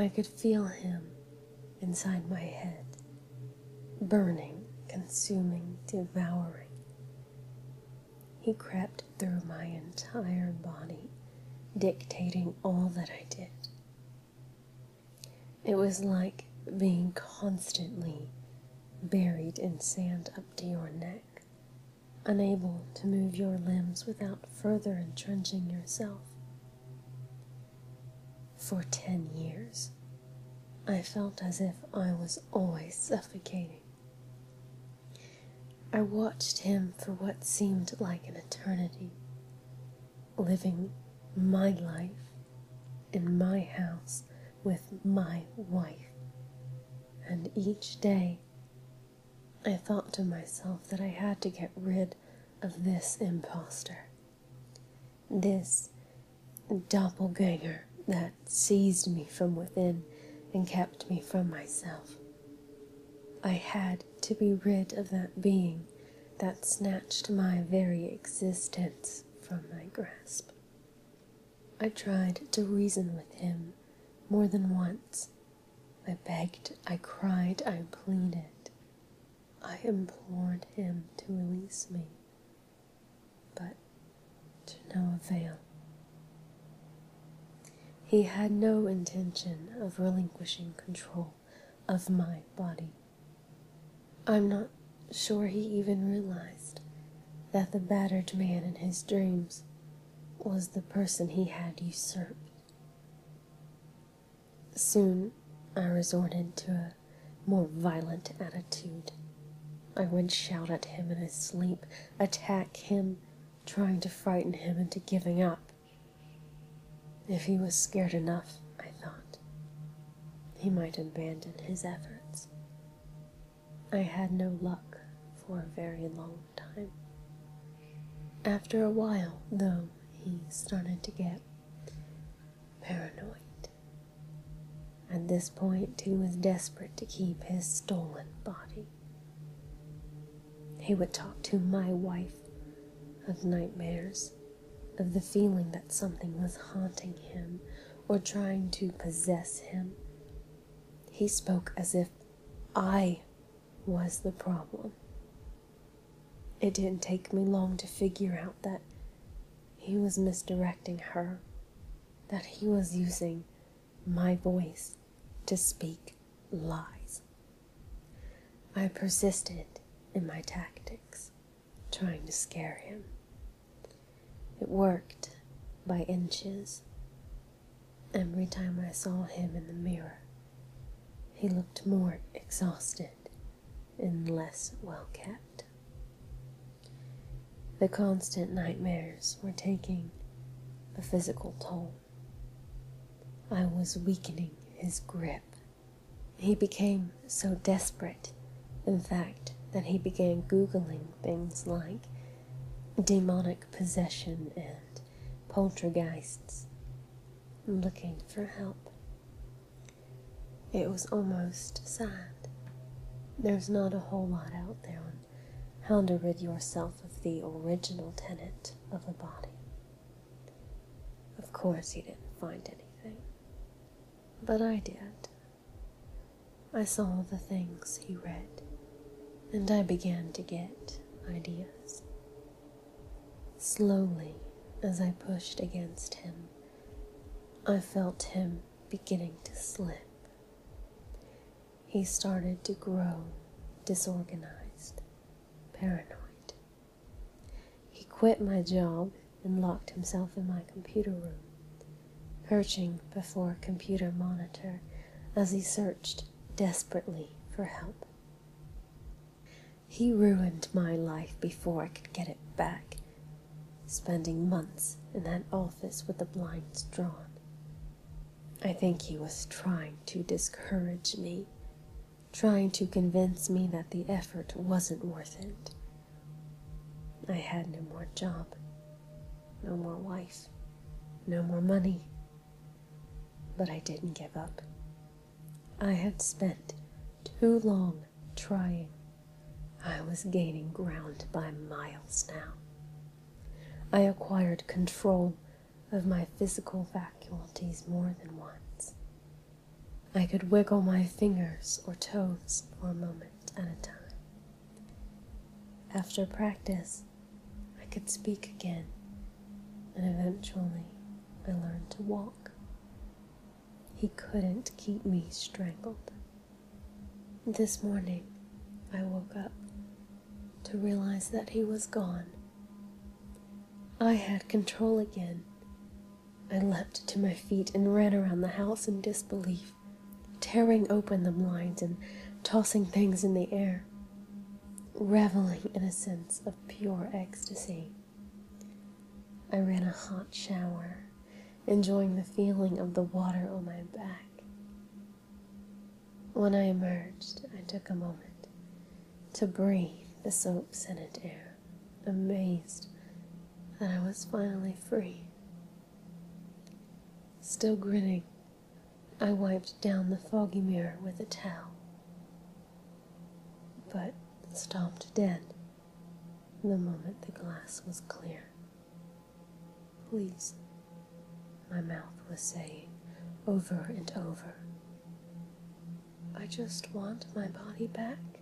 I could feel him inside my head, burning, consuming, devouring. He crept through my entire body, dictating all that I did. It was like being constantly buried in sand up to your neck, unable to move your limbs without further entrenching yourself. For 10 years, I felt as if I was always suffocating. I watched him for what seemed like an eternity, living my life in my house with my wife, and each day I thought to myself that I had to get rid of this imposter, this doppelganger that seized me from within and kept me from myself. I had to be rid of that being that snatched my very existence from my grasp. I tried to reason with him more than once. I begged, I cried, I pleaded. I implored him to release me, but to no avail. He had no intention of relinquishing control of my body. I'm not sure he even realized that the battered man in his dreams was the person he had usurped. Soon, I resorted to a more violent attitude. I would shout at him in his sleep, attack him, trying to frighten him into giving up. If he was scared enough, I thought, he might abandon his efforts. I had no luck for a very long time. After a while, though, he started to get paranoid. At this point, he was desperate to keep his stolen body. He would talk to my wife of nightmares, of the feeling that something was haunting him or trying to possess him. He spoke as if I was the problem. It didn't take me long to figure out that he was misdirecting her, that he was using my voice to speak lies. I persisted in my tactics, trying to scare him. It worked by inches. Every time I saw him in the mirror, he looked more exhausted and less well kept. The constant nightmares were taking a physical toll. I was weakening his grip. He became so desperate, in fact, that he began Googling things like demonic possession and poltergeists, looking for help. It was almost sad. There's not a whole lot out there on how to rid yourself of the original tenet of a body. Of course he didn't find anything, but I did. I saw the things he read, and I began to get ideas. Slowly, as I pushed against him, I felt him beginning to slip. He started to grow disorganized, paranoid. He quit my job and locked himself in my computer room, perching before a computer monitor as he searched desperately for help. He ruined my life before I could get it back, spending months in that office with the blinds drawn. I think he was trying to discourage me, trying to convince me that the effort wasn't worth it. I had no more job, no more wife, no more money, but I didn't give up. I had spent too long trying. I was gaining ground by miles now. I acquired control of my physical faculties more than once. I could wiggle my fingers or toes for a moment at a time. After practice, I could speak again, and eventually I learned to walk. He couldn't keep me strangled. This morning, I woke up to realize that he was gone. I had control again. I leapt to my feet and ran around the house in disbelief, tearing open the blinds and tossing things in the air, reveling in a sense of pure ecstasy. I ran a hot shower, enjoying the feeling of the water on my back. When I emerged, I took a moment to breathe the soap-scented air, amazed that I was finally free. Still grinning, I wiped down the foggy mirror with a towel, but stopped dead the moment the glass was clear. Please, my mouth was saying over and over, I just want my body back.